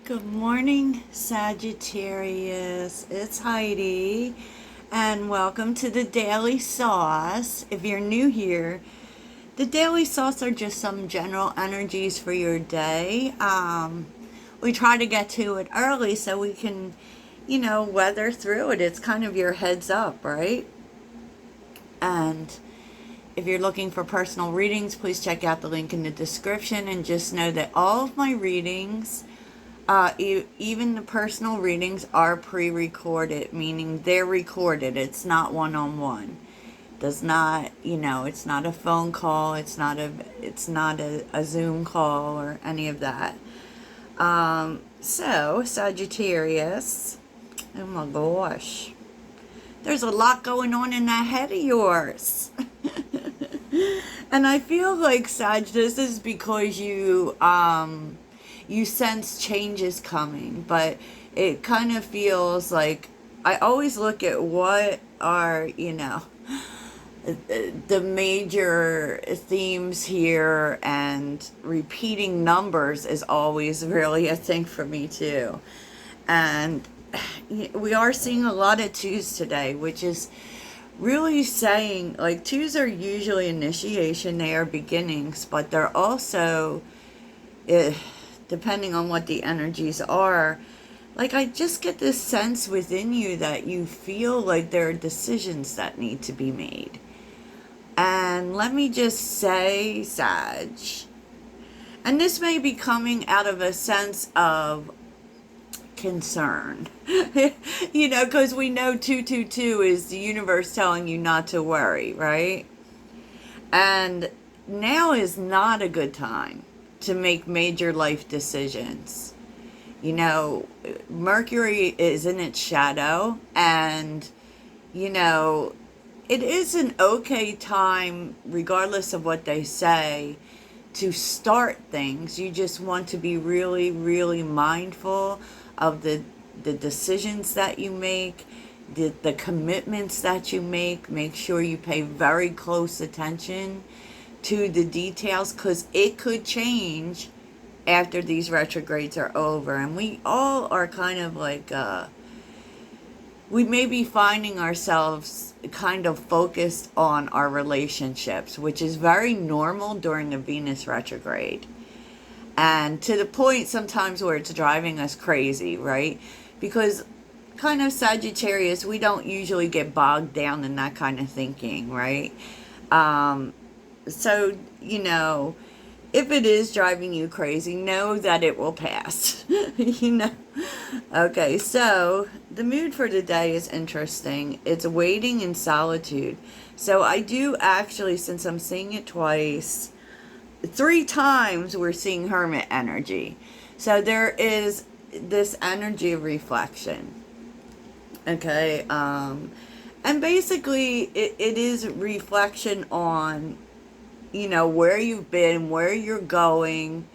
Good morning, Sagittarius. It's Heidi, and welcome to the Daily Sauce. If you're new here, the Daily Sauce are just some general energies for your day. We try to get to it early so we can, weather through it. It's kind of your heads up, right? And if you're looking for personal readings, please check out the link in the description and just know that all of my readings, even the personal readings, are pre-recorded, meaning they're recorded. It's not one-on-one. Does not, it's not a phone call. It's not a Zoom call or any of that. So Sagittarius, oh my gosh, there's a lot going on in that head of yours. And I feel like, Sag, this is because you sense changes coming, but it kind of feels like I always look at what are, the major themes here, and repeating numbers is always really a thing for me too. And we are seeing a lot of twos today, which is really saying, like, twos are usually initiation, they are beginnings, but they're also, depending on what the energies are, like, I just get this sense within you that you feel like there are decisions that need to be made. And let me just say, Sag, and this may be coming out of a sense of concern, because we know 222 is the universe telling you not to worry, right? And now is not a good time to make major life decisions. Mercury is in its shadow, and it is an okay time, regardless of what they say, to start things. You just want to be really, really mindful of the decisions that you make, the commitments that you make. Make sure you pay very close attention to the details, because it could change after these retrogrades are over. And we all are kind of like, we may be finding ourselves kind of focused on our relationships, which is very normal during a Venus retrograde. And to the point sometimes where it's driving us crazy, right? Because kind of Sagittarius, we don't usually get bogged down in that kind of thinking, right? So, if it is driving you crazy, know that it will pass. Okay, so the mood for today is interesting. It's waiting in solitude. So I do actually, since I'm seeing it twice, 3 times we're seeing hermit energy. So there is this energy of reflection. Okay, and basically it is reflection on, where you've been, where you're going,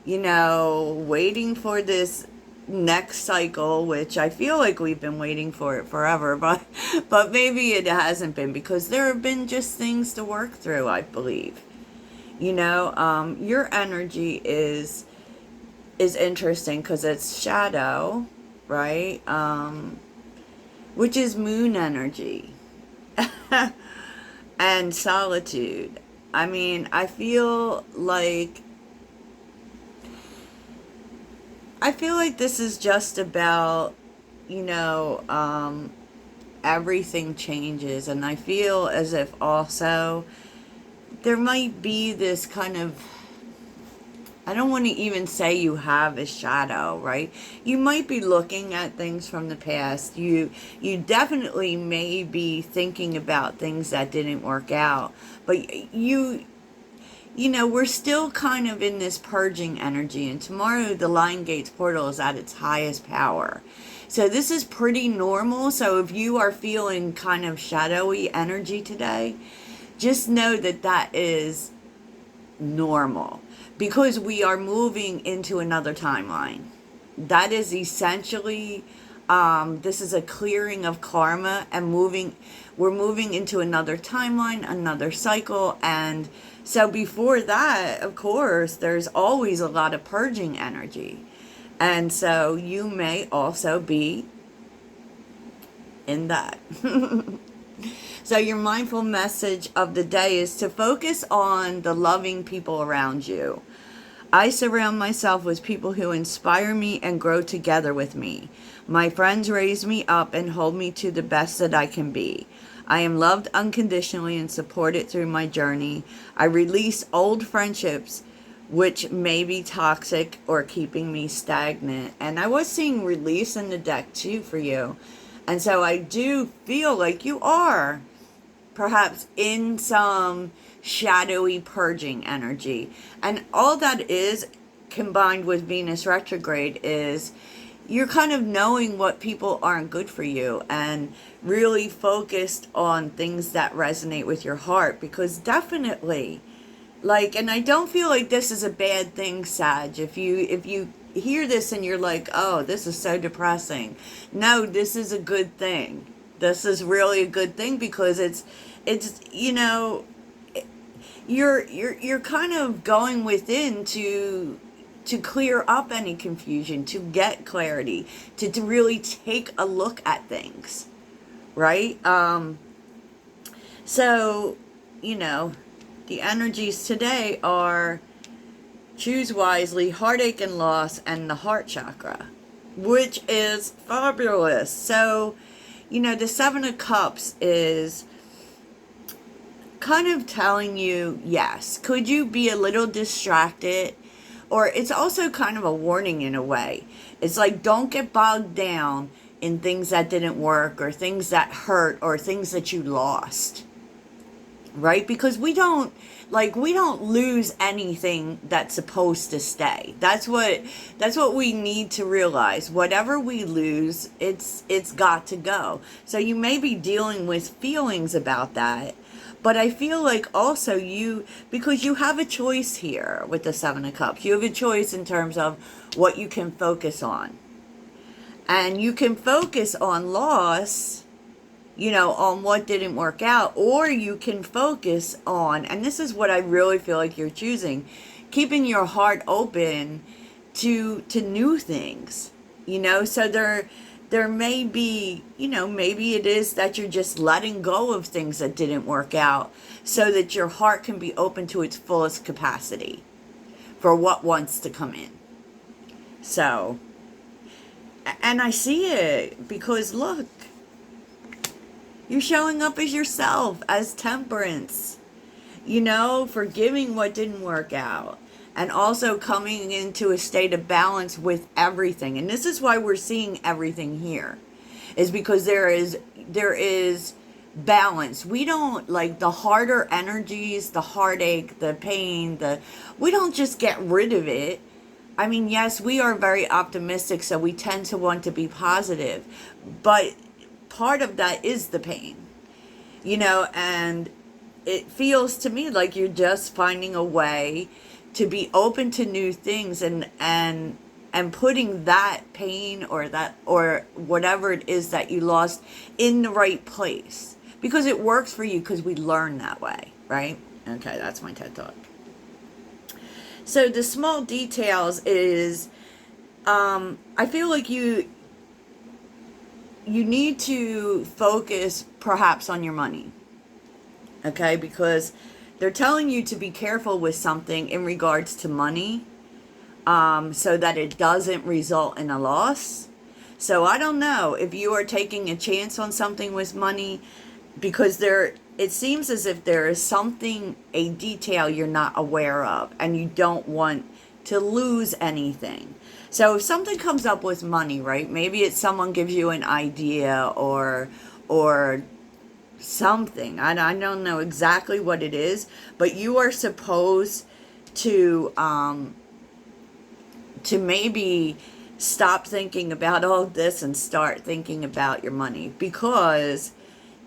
waiting for this next cycle, which I feel like we've been waiting for it forever, but maybe it hasn't been, because there have been just things to work through, I believe. Your energy is interesting because it's shadow, right? Which is moon energy. And solitude. I mean, I feel like this is just about, everything changes. And I feel as if also there might be this kind of, I don't want to even say you have a shadow, right? You might be looking at things from the past. You definitely may be thinking about things that didn't work out. But we're still kind of in this purging energy. And tomorrow the Lion Gates portal is at its highest power. So this is pretty normal. So if you are feeling kind of shadowy energy today, just know that that is normal, because we are moving into another timeline. That is essentially, this is a clearing of karma, and we're moving into another timeline, another cycle. And so before that, of course, there's always a lot of purging energy. And so you may also be in that. So your mindful message of the day is to focus on the loving people around you. I surround myself with people who inspire me and grow together with me. My friends raise me up and hold me to the best that I can be. I am loved unconditionally and supported through my journey. I release old friendships which may be toxic or keeping me stagnant. And I was seeing release in the deck too for you. And so I do feel like you are perhaps in some shadowy purging energy. And all that is combined with Venus retrograde is you're kind of knowing what people aren't good for you and really focused on things that resonate with your heart, because definitely, like, and I don't feel like this is a bad thing, Sag. If you hear this and you're like, oh, this is so depressing. No, this is a good thing. This is really a good thing, because it's you know, you're kind of going within to clear up any confusion, to get clarity, to really take a look at things, right? So, you know, the energies today are choose wisely, heartache and loss, and the heart chakra, which is fabulous. So, you know, the Seven of Cups is kind of telling you, yes, could you be a little distracted? Or it's also kind of a warning in a way. It's like, don't get bogged down in things that didn't work, or things that hurt, or things that you lost. Right? Because we don't lose anything that's supposed to stay. That's what we need to realize. Whatever we lose, it's got to go. So you may be dealing with feelings about that, but I feel like also because you have a choice here with the Seven of Cups. You have a choice in terms of what you can focus on. And you can focus on loss, you know, on what didn't work out, or you can focus on, and this is what I really feel like you're choosing, keeping your heart open to new things, you know. So there may be, you know, maybe it is that you're just letting go of things that didn't work out so that your heart can be open to its fullest capacity for what wants to come in. So, and I see it because look, you're showing up as yourself, as temperance, you know, forgiving what didn't work out, and also coming into a state of balance with everything. And this is why we're seeing everything here, is because there is balance. We don't, like, the harder energies, the heartache, the pain, we don't just get rid of it. I mean, yes, we are very optimistic, so we tend to want to be positive, but part of that is the pain, you know. And it feels to me like you're just finding a way to be open to new things, and putting that pain or whatever it is that you lost in the right place, because it works for you, because we learn that way, right? Okay, that's my TED Talk. So the small details is, I feel like you need to focus perhaps on your money, okay? Because they're telling you to be careful with something in regards to money, so that it doesn't result in a loss. So I don't know if you are taking a chance on something with money, because it seems as if there is something, a detail you're not aware of, and you don't want to lose anything. So if something comes up with money, right? Maybe it's someone gives you an idea or something. I don't know exactly what it is, but you are supposed to maybe stop thinking about all this and start thinking about your money, because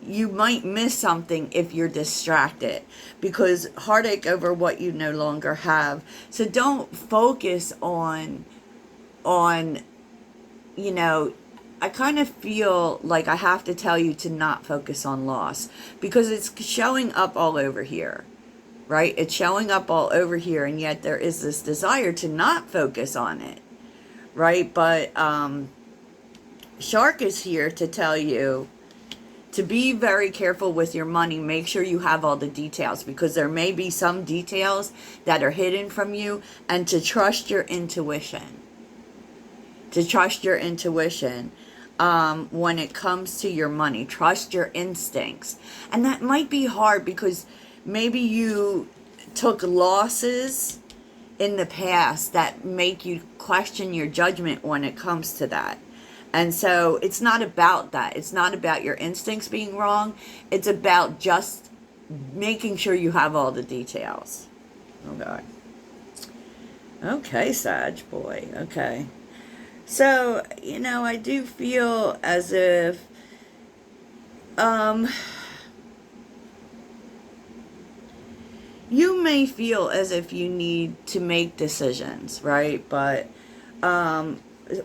you might miss something if you're distracted, because heartache over what you no longer have. So don't focus on, you know, I kind of feel like I have to tell you to not focus on loss, because it's showing up all over here, right? It's showing up all over here, and yet there is this desire to not focus on it, right? But Shark is here to tell you to be very careful with your money. Make sure you have all the details, because there may be some details that are hidden from you, and to trust your intuition. To trust your intuition when it comes to your money. Trust your instincts. And that might be hard because maybe you took losses in the past that make you question your judgment when it comes to that. And so it's not about that. It's not about your instincts being wrong. It's about just making sure you have all the details. Oh, God. Okay, Sag boy. Okay. So, I do feel as if, you may feel as if you need to make decisions, right? But,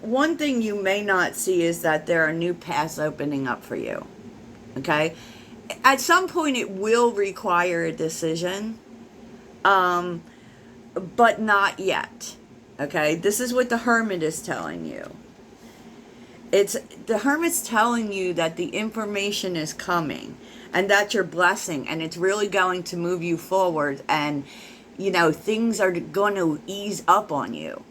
one thing you may not see is that there are new paths opening up for you. Okay? At some point it will require a decision, but not yet. Okay? This is what the Hermit is telling you. The Hermit's telling you that the information is coming, and that you're blessing, and it's really going to move you forward, and things are going to ease up on you.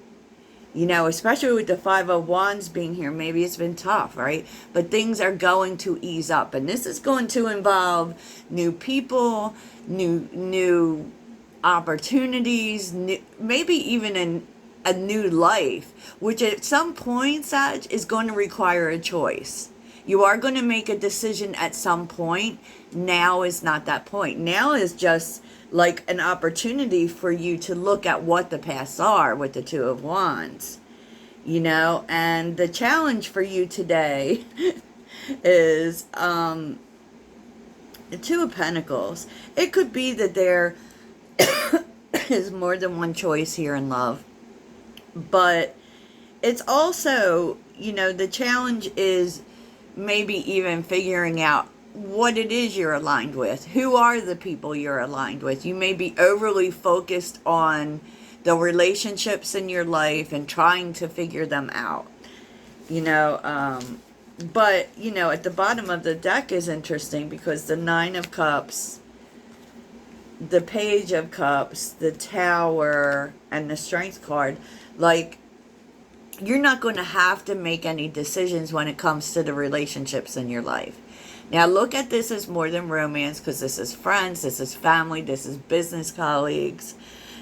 Especially with the Five of Wands being here, maybe it's been tough, right? But things are going to ease up. And this is going to involve new people, new opportunities, maybe even a new life, which at some point, Sag, is going to require a choice. You are going to make a decision at some point. Now is not that point. Now is just like an opportunity for you to look at what the paths are with the Two of Wands. And the challenge for you today is the Two of Pentacles. It could be that there is more than one choice here in love. But it's also, the challenge is maybe even figuring out what it is you're aligned with. Who are the people you're aligned with? You may be overly focused on the relationships in your life and trying to figure them out. But, at the bottom of the deck is interesting because the Nine of Cups, the Page of Cups, the Tower, and the Strength card, like, you're not going to have to make any decisions when it comes to the relationships in your life. Now, look at this as more than romance, because this is friends, this is family, this is business colleagues.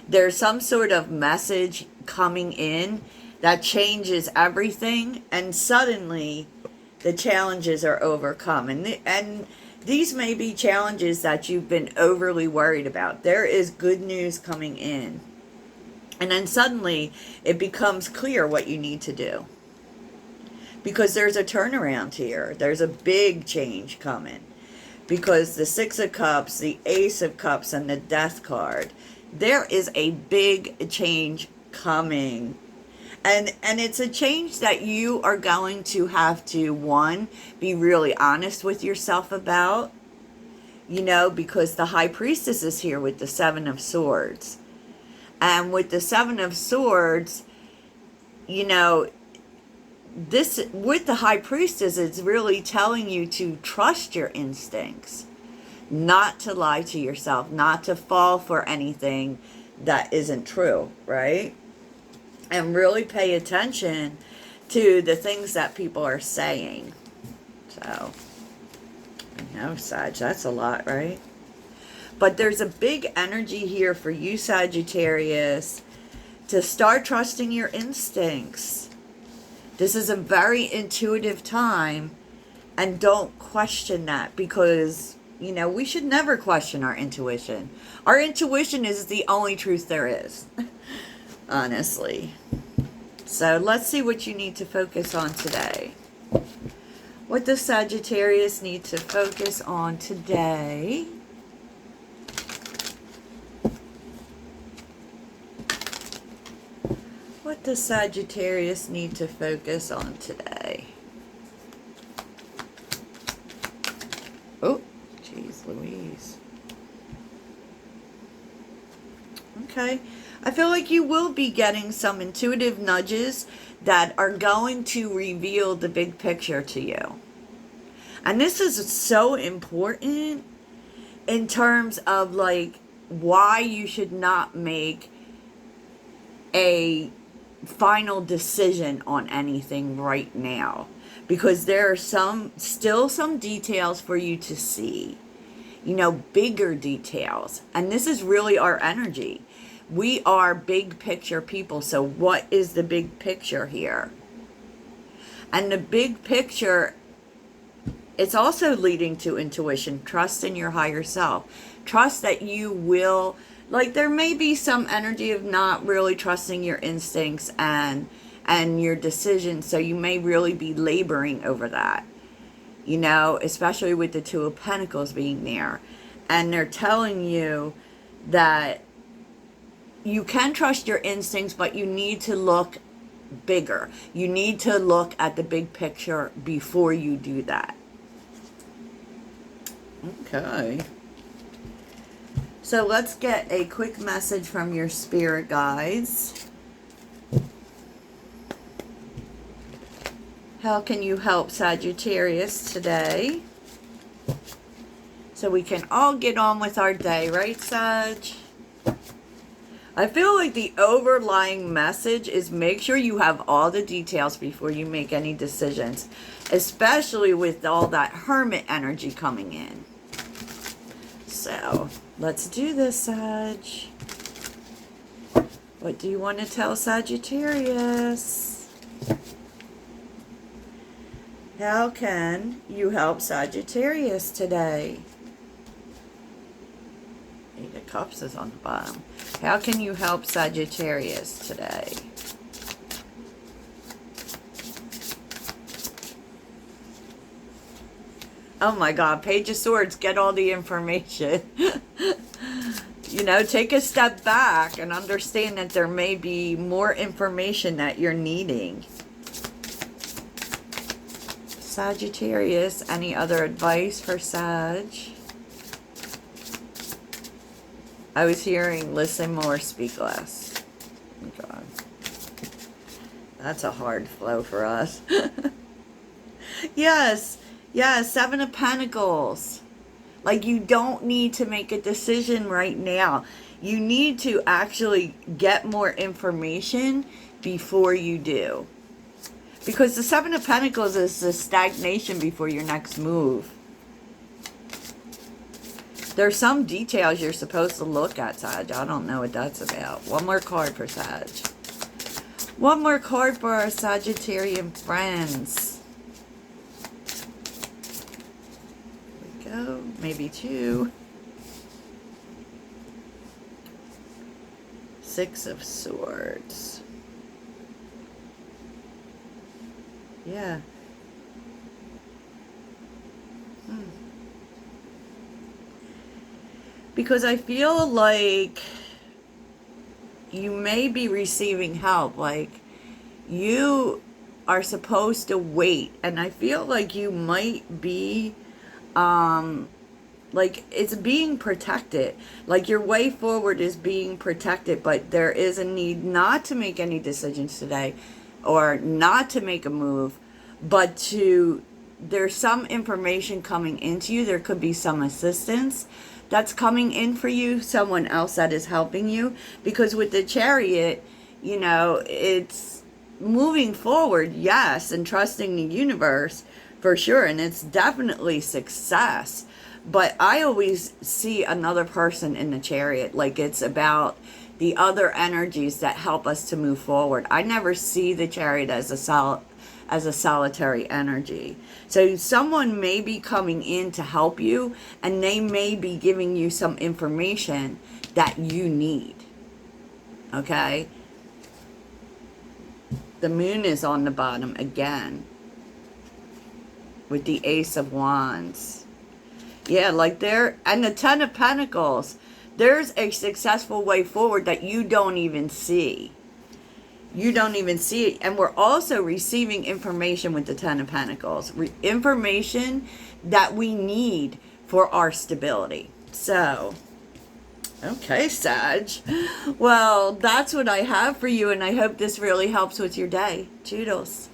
There's some sort of message coming in that changes everything, and suddenly the challenges are overcome. And these may be challenges that you've been overly worried about. There is good news coming in. And then suddenly it becomes clear what you need to do. Because there's a turnaround here. There's a big change coming. Because the Six of Cups, the Ace of Cups, and the Death card, there is a big change coming. And it's a change that you are going to have to, one, be really honest with yourself about. Because the High Priestess is here with the Seven of Swords. And with the Seven of Swords, this, with the High Priestess, it's really telling you to trust your instincts, not to lie to yourself, not to fall for anything that isn't true, right? And really pay attention to the things that people are saying. So, Sag, that's a lot, right? But there's a big energy here for you, Sagittarius, to start trusting your instincts. This is a very intuitive time, and don't question that, because, we should never question our intuition. Our intuition is the only truth there is, honestly. So let's see what you need to focus on today. What does Sagittarius need to focus on today? What does Sagittarius need to focus on today? Oh, jeez Louise. Okay. I feel like you will be getting some intuitive nudges that are going to reveal the big picture to you. And this is so important in terms of like why you should not make a final decision on anything right now, because there are still some details for you to see, bigger details. And this is really our energy. We are big picture people. So what is the big picture here? And the big picture, it's also leading to intuition. Trust in your higher self. Trust that you will, like, there may be some energy of not really trusting your instincts and your decisions. So you may really be laboring over that, especially with the Two of Pentacles being there. And they're telling you that you can trust your instincts, but you need to look bigger. You need to look at the big picture before you do that. Okay. So let's get a quick message from your spirit guides. How can you help Sagittarius today? So we can all get on with our day, right, Sag? I feel like the overlying message is make sure you have all the details before you make any decisions, especially with all that Hermit energy coming in. So, let's do this, Sag. What do you want to tell Sagittarius? How can you help Sagittarius today? Eight of Cups is on the bottom. How can you help Sagittarius today? Oh my God, Page of Swords, get all the information. Take a step back and understand that there may be more information that you're needing. Sagittarius, any other advice for Sag? I was hearing listen more, speak less. Oh God. That's a hard flow for us. Yes. Yes, Seven of Pentacles. Like, you don't need to make a decision right now. You need to actually get more information before you do. Because the Seven of Pentacles is the stagnation before your next move. There's some details you're supposed to look at, Sag. I don't know what that's about. One more card for Sag. One more card for our Sagittarian friends. Go, maybe two. Six of Swords. Yeah. Because I feel like you may be receiving help. Like, you are supposed to wait. And I feel like you might be like it's being protected, like your way forward is being protected, but there is a need not to make any decisions today or not to make a move, but there's some information coming into you. There could be some assistance that's coming in for you, someone else that is helping you, because with the Chariot, it's moving forward, yes, and trusting the universe for sure, and it's definitely success. But I always see another person in the Chariot, like it's about the other energies that help us to move forward. I never see the Chariot as a solitary energy. So someone may be coming in to help you, and they may be giving you some information that you need. Okay? The Moon is on the bottom again, with the Ace of Wands. Yeah, like and the Ten of Pentacles. There's a successful way forward that you don't even see. You don't even see it. And we're also receiving information with the Ten of Pentacles. Information that we need for our stability. So, Okay, Sag. Well, that's what I have for you, and I hope this really helps with your day. Toodles.